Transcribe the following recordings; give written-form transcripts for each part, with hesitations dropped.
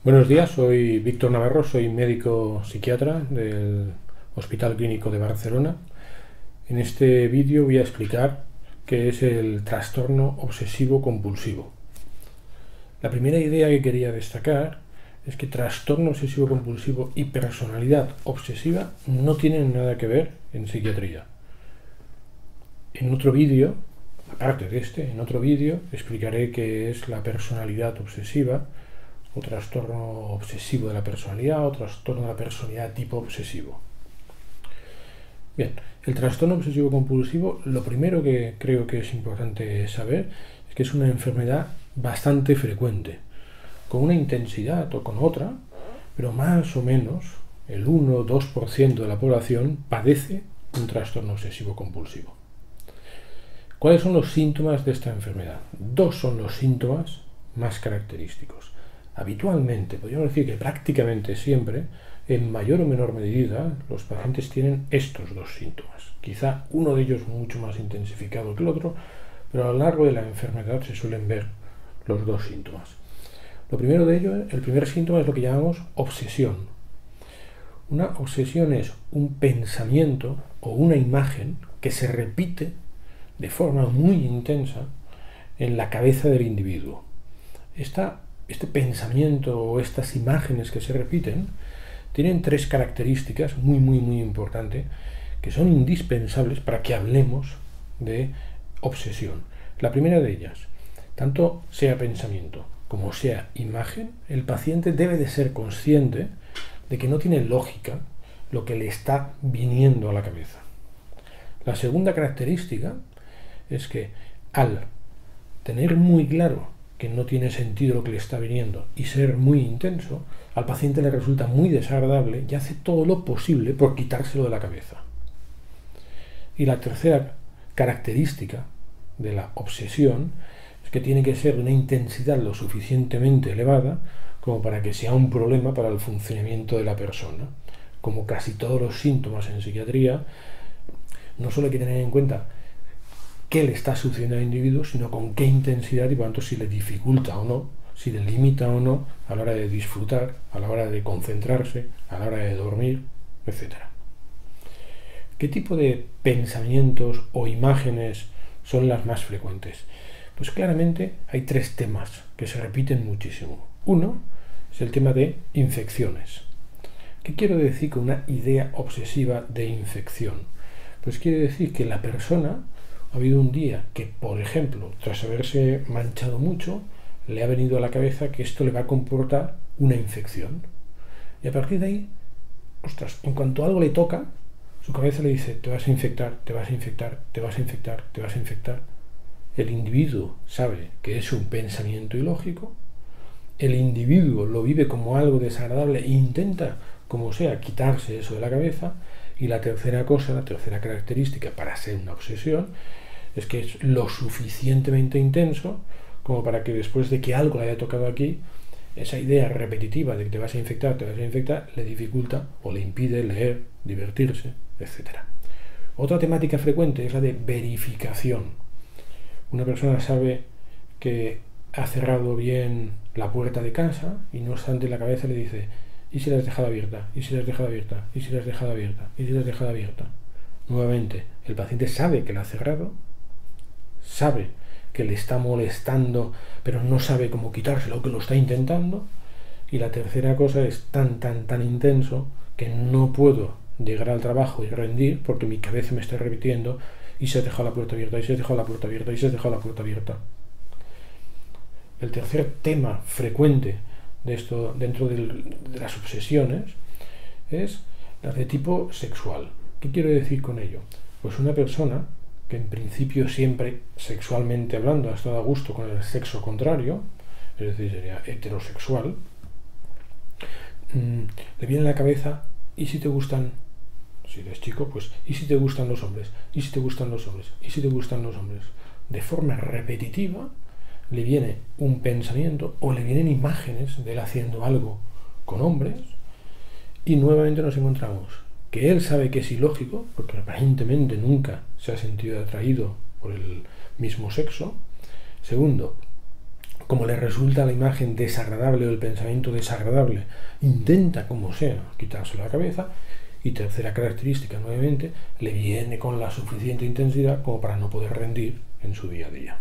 Buenos días, soy Víctor Navarro, soy médico psiquiatra del Hospital Clínico de Barcelona. En este vídeo voy a explicar qué es el trastorno obsesivo-compulsivo. La primera idea que quería destacar es que trastorno obsesivo-compulsivo y personalidad obsesiva no tienen nada que ver en psiquiatría. En otro vídeo, aparte de en otro vídeo explicaré qué es la personalidad obsesiva, o trastorno obsesivo de la personalidad, o trastorno de la personalidad tipo obsesivo. Bien, el trastorno obsesivo compulsivo, lo primero que creo que es importante saber es que es una enfermedad bastante frecuente, con una intensidad o con otra, pero más o menos el 1 o 2% de la población padece un trastorno obsesivo compulsivo. ¿Cuáles son los síntomas de esta enfermedad? Dos son los síntomas más característicos. Habitualmente, podríamos decir que prácticamente siempre, en mayor o menor medida, los pacientes tienen estos dos síntomas. Quizá uno de ellos mucho más intensificado que el otro, pero a lo largo de la enfermedad se suelen ver los dos síntomas. Lo primero de ello, el primer síntoma es lo que llamamos obsesión. Una obsesión es un pensamiento o una imagen que se repite de forma muy intensa en la cabeza del individuo. Este pensamiento o estas imágenes que se repiten tienen tres características muy importantes que son indispensables para que hablemos de obsesión. La primera de ellas, tanto sea pensamiento como sea imagen, el paciente debe de ser consciente de que no tiene lógica lo que le está viniendo a la cabeza. La segunda característica es que al tener muy claro que no tiene sentido lo que le está viniendo y ser muy intenso, al paciente le resulta muy desagradable y hace todo lo posible por quitárselo de la cabeza. Y la tercera característica de la obsesión es que tiene que ser de una intensidad lo suficientemente elevada como para que sea un problema para el funcionamiento de la persona. Como casi todos los síntomas en psiquiatría, no solo hay que tener en cuenta qué le está sucediendo al individuo, sino con qué intensidad y por tanto si le dificulta o no, si le limita o no a la hora de disfrutar, a la hora de concentrarse, a la hora de dormir, etc. ¿Qué tipo de pensamientos o imágenes son las más frecuentes? Pues claramente hay tres temas que se repiten muchísimo. Uno es el tema de infecciones. ¿Qué quiero decir con una idea obsesiva de infección? Pues quiere decir que la persona ha habido un día que, por ejemplo, tras haberse manchado mucho, le ha venido a la cabeza que esto le va a comportar una infección. Y a partir de ahí, ostras, en cuanto algo le toca, su cabeza le dice, te vas a infectar, te vas a infectar, te vas a infectar, te vas a infectar. El individuo sabe que es un pensamiento ilógico, el individuo lo vive como algo desagradable e intenta, como sea, quitarse eso de la cabeza. Y la tercera cosa, la tercera característica para ser una obsesión, es que es lo suficientemente intenso como para que después de que algo le haya tocado aquí, esa idea repetitiva de que te vas a infectar, le dificulta o le impide leer, divertirse, etc. Otra temática frecuente es la de verificación. Una persona sabe que ha cerrado bien la puerta de casa y no obstante en la cabeza le dice, ¿y si la has dejado abierta? ¿Y si la has dejado abierta? ¿Y si la has dejado abierta? ¿Y si la has dejado abierta? Nuevamente, el paciente sabe que la ha cerrado, sabe que le está molestando, pero no sabe cómo quitárselo, que lo está intentando. Y la tercera cosa es tan intenso que no puedo llegar al trabajo y rendir porque mi cabeza me está repitiendo, y se ha dejado la puerta abierta, y se ha dejado la puerta abierta, y se ha dejado la puerta abierta. El tercer tema frecuente de esto dentro de las obsesiones es la de tipo sexual. ¿Qué quiero decir con ello? Pues una persona que en principio siempre sexualmente hablando ha estado a gusto con el sexo contrario, es decir, sería heterosexual, le viene a la cabeza, ¿y si te gustan? Si eres chico, pues ¿y si te gustan los hombres? ¿Y si te gustan los hombres? ¿Y si te gustan los hombres? De forma repetitiva le viene un pensamiento o le vienen imágenes de él haciendo algo con hombres y nuevamente nos encontramos que él sabe que es ilógico porque aparentemente nunca se ha sentido atraído por el mismo sexo. Segundo, como le resulta la imagen desagradable o el pensamiento desagradable, intenta, como sea, quitárselo de la cabeza. Y tercera característica, nuevamente, le viene con la suficiente intensidad como para no poder rendir en su día a día.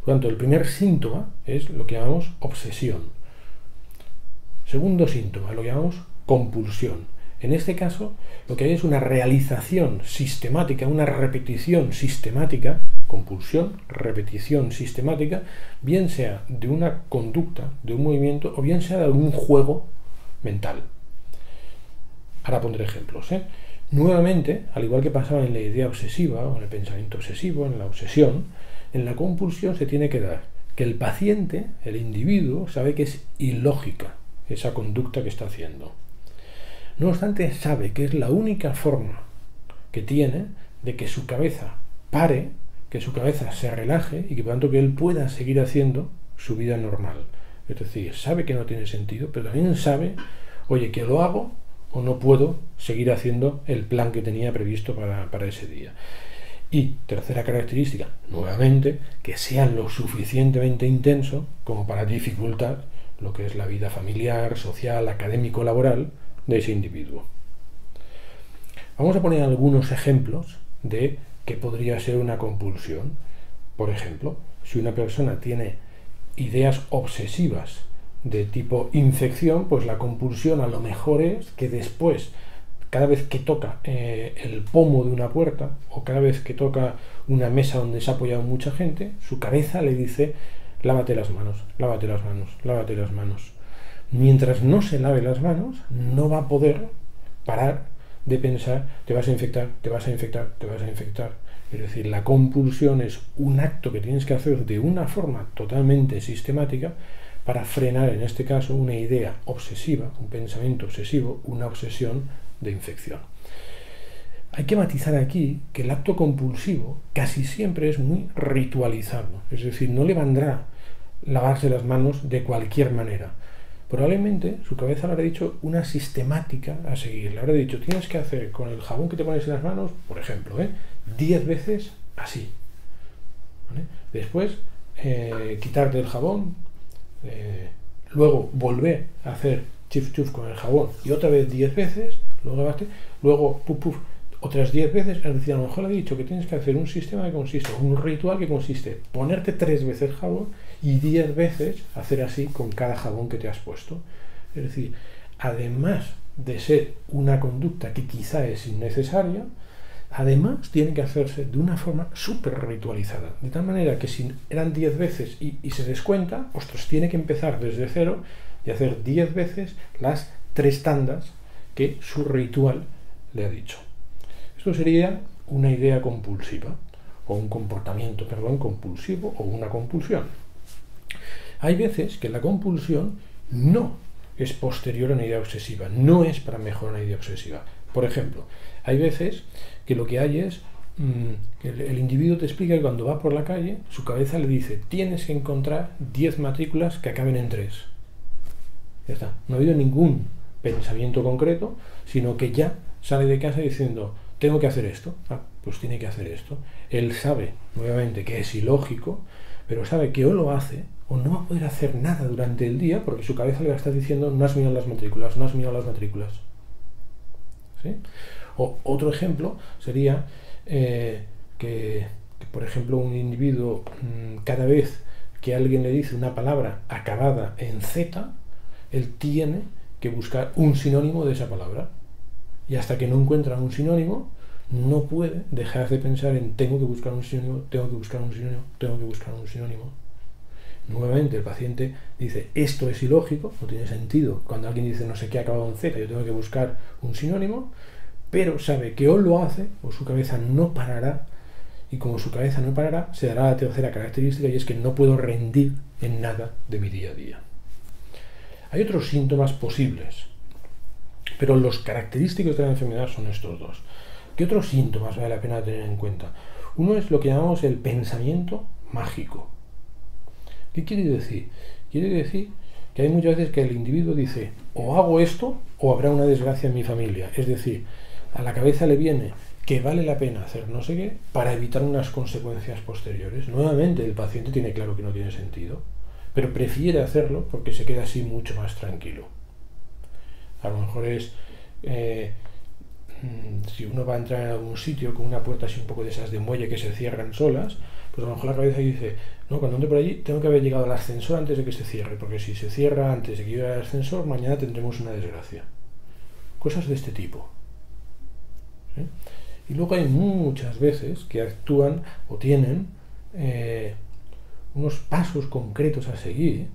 Por lo tanto, el primer síntoma es lo que llamamos obsesión. Segundo síntoma, lo que llamamos compulsión. En este caso, lo que hay es una realización sistemática, una repetición sistemática, compulsión, repetición sistemática, bien sea de una conducta, de un movimiento, o bien sea de algún juego mental. Ahora pondré ejemplos. Nuevamente, al igual que pasaba en la idea obsesiva, o en el pensamiento obsesivo, en la obsesión, en la compulsión se tiene que dar que el paciente, el individuo, sabe que es ilógica esa conducta que está haciendo. No obstante, sabe que es la única forma que tiene de que su cabeza pare, que su cabeza se relaje y que por tanto que él pueda seguir haciendo su vida normal. Es decir, sabe que no tiene sentido, pero también sabe, oye, que lo hago o no puedo seguir haciendo el plan que tenía previsto para ese día. Y tercera característica, nuevamente, que sea lo suficientemente intenso como para dificultar lo que es la vida familiar, social, académico, laboral de ese individuo. Vamos a poner algunos ejemplos de qué podría ser una compulsión. Por ejemplo, si una persona tiene ideas obsesivas de tipo infección, pues la compulsión a lo mejor es que después, cada vez que toca el pomo de una puerta o cada vez que toca una mesa donde se ha apoyado mucha gente, su cabeza le dice: lávate las manos, lávate las manos, lávate las manos. Mientras no se lave las manos, no va a poder parar de pensar: te vas a infectar, te vas a infectar, te vas a infectar. Es decir, la compulsión es un acto que tienes que hacer de una forma totalmente sistemática para frenar, en este caso, una idea obsesiva, un pensamiento obsesivo, una obsesión de infección. Hay que matizar aquí que el acto compulsivo casi siempre es muy ritualizado, es decir, no le vendrá lavarse las manos de cualquier manera. Probablemente su cabeza le habrá dicho una sistemática a seguir. Le habrá dicho: tienes que hacer con el jabón que te pones en las manos, por ejemplo, 10 veces así. ¿Vale? Después, quitarte el jabón, luego volver a hacer chuf chuf con el jabón y otra vez 10 veces, luego puf puf otras 10 veces. Es decir, a lo mejor le he dicho que tienes que hacer un sistema que consiste, un ritual que consiste ponerte 3 veces jabón y 10 veces hacer así con cada jabón que te has puesto. Es decir, además de ser una conducta que quizá es innecesaria, además tiene que hacerse de una forma súper ritualizada, de tal manera que si eran 10 veces y se descuenta, ostras, tiene que empezar desde cero y hacer 10 veces las 3 tandas que su ritual le ha dicho. Esto sería una idea compulsiva, o un comportamiento, compulsivo, o una compulsión. Hay veces que la compulsión no es posterior a una idea obsesiva, no es para mejorar una idea obsesiva. Por ejemplo, hay veces que lo que hay es que el individuo te explica que cuando va por la calle, su cabeza le dice: tienes que encontrar 10 matrículas que acaben en 3. Ya está. No ha habido ningún pensamiento concreto, sino que ya sale de casa diciendo: tengo que hacer esto. Pues tiene que hacer esto. Él sabe, nuevamente, que es ilógico, pero sabe que o lo hace o no va a poder hacer nada durante el día porque su cabeza le va a estar diciendo: no has mirado las matrículas, no has mirado las matrículas. ¿Sí? O otro ejemplo sería que, por ejemplo, un individuo, cada vez que alguien le dice una palabra acabada en Z, él tiene que buscar un sinónimo de esa palabra. Y hasta que no encuentra un sinónimo, no puede dejar de pensar en: tengo que buscar un sinónimo, tengo que buscar un sinónimo, tengo que buscar un sinónimo. Nuevamente el paciente dice: esto es ilógico, no tiene sentido. Cuando alguien dice no sé qué acabado en Z, yo tengo que buscar un sinónimo, pero sabe que o lo hace o su cabeza no parará, y como su cabeza no parará, se dará la tercera característica, y es que no puedo rendir en nada de mi día a día. Hay otros síntomas posibles, pero los característicos de la enfermedad son estos dos. ¿Qué otros síntomas vale la pena tener en cuenta? Uno es lo que llamamos el pensamiento mágico. ¿Qué quiere decir? Quiere decir que hay muchas veces que el individuo dice: o hago esto o habrá una desgracia en mi familia. Es decir, a la cabeza le viene que vale la pena hacer no sé qué para evitar unas consecuencias posteriores. Nuevamente el paciente tiene claro que no tiene sentido, pero prefiere hacerlo porque se queda así mucho más tranquilo. A lo mejor es si uno va a entrar en algún sitio con una puerta así un poco de esas de muelle que se cierran solas, pues a lo mejor la cabeza dice, no, cuando entre por allí tengo que haber llegado al ascensor antes de que se cierre, porque si se cierra antes de que llegue al ascensor, mañana tendremos una desgracia. Cosas de este tipo. ¿Sí? Y luego hay muchas veces que actúan o tienen unos pasos concretos a seguir,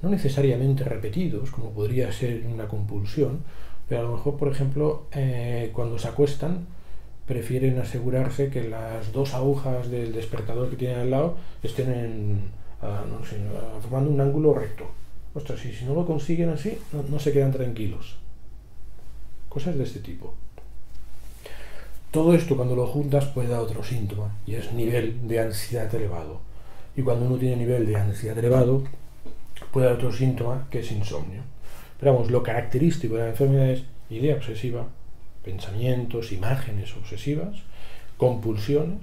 no necesariamente repetidos, como podría ser una compulsión, pero a lo mejor, por ejemplo, cuando se acuestan, prefieren asegurarse que las dos agujas del despertador que tienen al lado estén formando un ángulo recto. Ostras, si no lo consiguen así, no se quedan tranquilos. Cosas de este tipo. Todo esto, cuando lo juntas, puede dar otro síntoma, y es nivel de ansiedad elevado. Y cuando uno tiene nivel de ansiedad elevado, puede dar otro síntoma, que es insomnio. Pero vamos, lo característico de la enfermedad es idea obsesiva, pensamientos, imágenes obsesivas, compulsiones,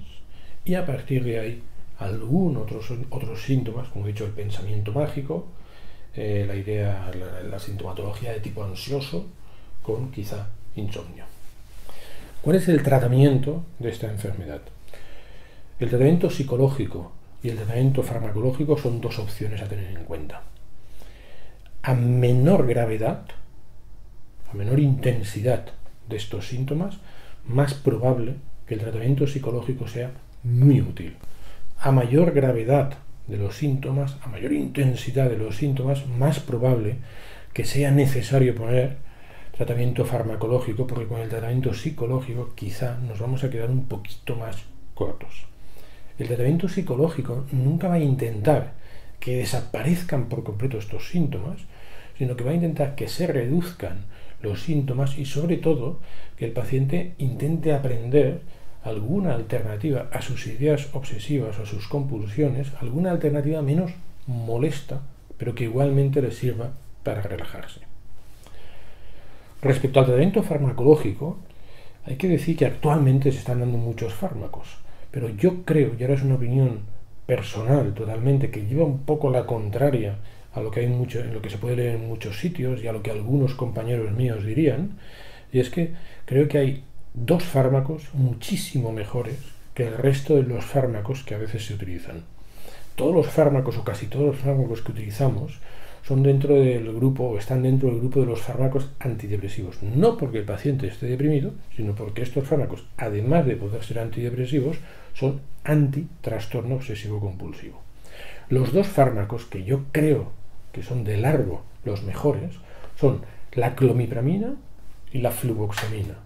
y a partir de ahí algunos otros síntomas, como he dicho, el pensamiento mágico, la sintomatología de tipo ansioso, con quizá insomnio. ¿Cuál es el tratamiento de esta enfermedad? El tratamiento psicológico y el tratamiento farmacológico son dos opciones a tener en cuenta. A menor gravedad, a menor intensidad de estos síntomas, más probable que el tratamiento psicológico sea muy útil. A mayor gravedad de los síntomas, a mayor intensidad de los síntomas, más probable que sea necesario poner tratamiento farmacológico, porque con el tratamiento psicológico quizá nos vamos a quedar un poquito más cortos. El tratamiento psicológico nunca va a intentar que desaparezcan por completo estos síntomas, sino que va a intentar que se reduzcan los síntomas y sobre todo que el paciente intente aprender alguna alternativa a sus ideas obsesivas o a sus compulsiones, alguna alternativa menos molesta, pero que igualmente le sirva para relajarse. Respecto al tratamiento farmacológico, hay que decir que actualmente se están dando muchos fármacos, pero yo creo, y ahora es una opinión personal totalmente, que lleva un poco la contraria a lo que hay en lo que se puede leer en muchos sitios y a lo que algunos compañeros míos dirían, y es que creo que hay dos fármacos muchísimo mejores que el resto de los fármacos que a veces se utilizan. Todos los fármacos o casi todos los fármacos que utilizamos son dentro del grupo o están dentro del grupo de los fármacos antidepresivos. No porque el paciente esté deprimido, sino porque estos fármacos, además de poder ser antidepresivos, son antitrastorno obsesivo-compulsivo. Los dos fármacos que yo creo que son de largo los mejores son la clomipramina y la fluvoxamina.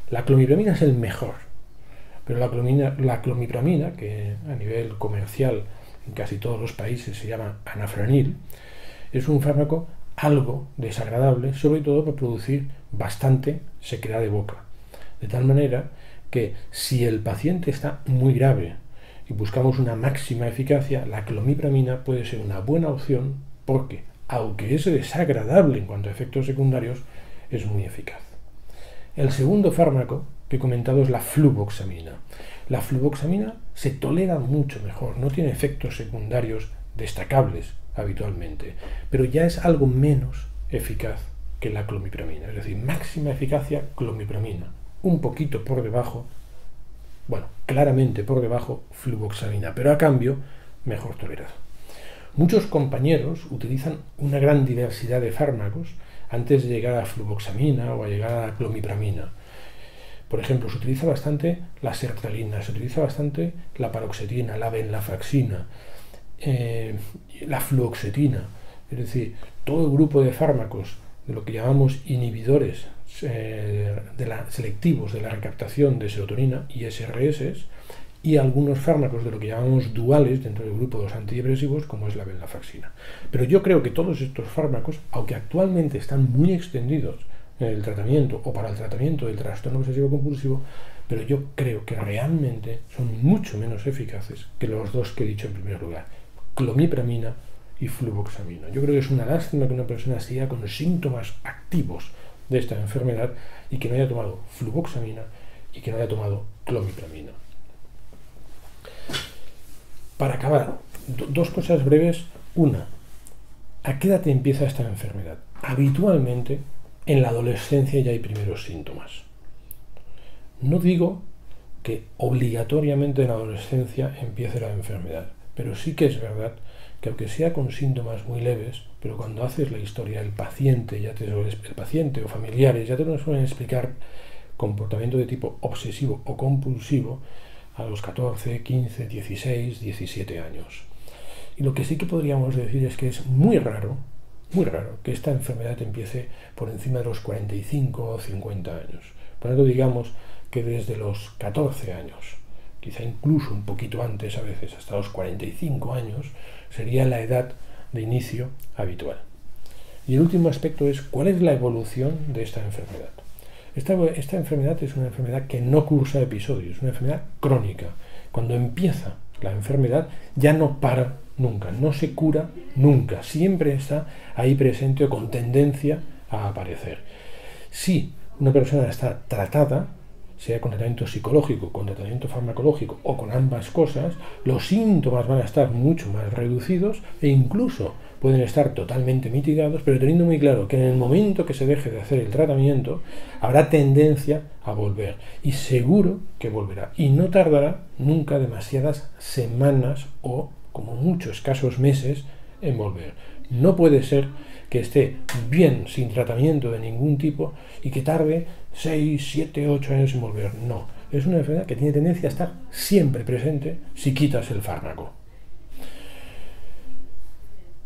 La clomipramina es el mejor, pero la clomipramina, que a nivel comercial en casi todos los países se llama anafranil, es un fármaco algo desagradable, sobre todo para producir bastante sequedad de boca. De tal manera que si el paciente está muy grave y buscamos una máxima eficacia, la clomipramina puede ser una buena opción porque, aunque es desagradable en cuanto a efectos secundarios, es muy eficaz. El segundo fármaco que he comentado es la fluvoxamina. La fluvoxamina se tolera mucho mejor, no tiene efectos secundarios destacables habitualmente, pero ya es algo menos eficaz que la clomipramina, es decir, máxima eficacia clomipramina, un poquito por debajo, bueno, claramente por debajo fluvoxamina, pero a cambio mejor tolerado. Muchos compañeros utilizan una gran diversidad de fármacos antes de llegar a fluvoxamina o a llegar a la clomipramina. Por ejemplo, se utiliza bastante la sertralina, se utiliza bastante la paroxetina, la venlafaxina, la fluoxetina, es decir, todo el grupo de fármacos de lo que llamamos inhibidores selectivos de la recaptación de serotonina, ISRS, y algunos fármacos de lo que llamamos duales dentro del grupo de los antidepresivos, como es la venlafaxina. Pero yo creo que todos estos fármacos, aunque actualmente están muy extendidos en el tratamiento o para el tratamiento del trastorno obsesivo-compulsivo, pero yo creo que realmente son mucho menos eficaces que los dos que he dicho en primer lugar, clomipramina y fluvoxamina. Yo creo que es una lástima que una persona siga con síntomas activos de esta enfermedad y que no haya tomado fluvoxamina y que no haya tomado clomipramina. Para acabar, dos cosas breves. Una, ¿a qué edad empieza esta enfermedad? Habitualmente en la adolescencia ya hay primeros síntomas. No digo que obligatoriamente en la adolescencia empiece la enfermedad, pero sí que es verdad que aunque sea con síntomas muy leves, pero cuando haces la historia, el paciente o familiares ya te lo suelen explicar comportamiento de tipo obsesivo o compulsivo a los 14, 15, 16, 17 años. Y lo que sí que podríamos decir es que es muy raro que esta enfermedad empiece por encima de los 45 o 50 años. Por eso digamos que desde los 14 años, quizá incluso un poquito antes a veces, hasta los 45 años, sería la edad de inicio habitual. Y el último aspecto es cuál es la evolución de esta enfermedad. Esta enfermedad es una enfermedad que no cursa episodios, es una enfermedad crónica. Cuando empieza la enfermedad ya no para nunca, no se cura nunca, siempre está ahí presente o con tendencia a aparecer. Si una persona está tratada, sea con tratamiento psicológico, con tratamiento farmacológico o con ambas cosas, los síntomas van a estar mucho más reducidos e incluso pueden estar totalmente mitigados, pero teniendo muy claro que en el momento que se deje de hacer el tratamiento habrá tendencia a volver y seguro que volverá y no tardará nunca demasiadas semanas o como mucho escasos meses en volver. No puede ser que esté bien sin tratamiento de ningún tipo y que tarde 6, 7, 8 años en volver. No, es una enfermedad que tiene tendencia a estar siempre presente si quitas el fármaco.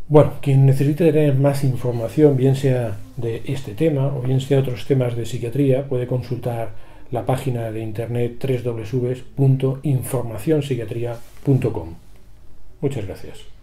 Bueno, quien necesite tener más información, bien sea de este tema o bien sea de otros temas de psiquiatría, puede consultar la página de internet www.informacionpsiquiatria.com. Muchas gracias.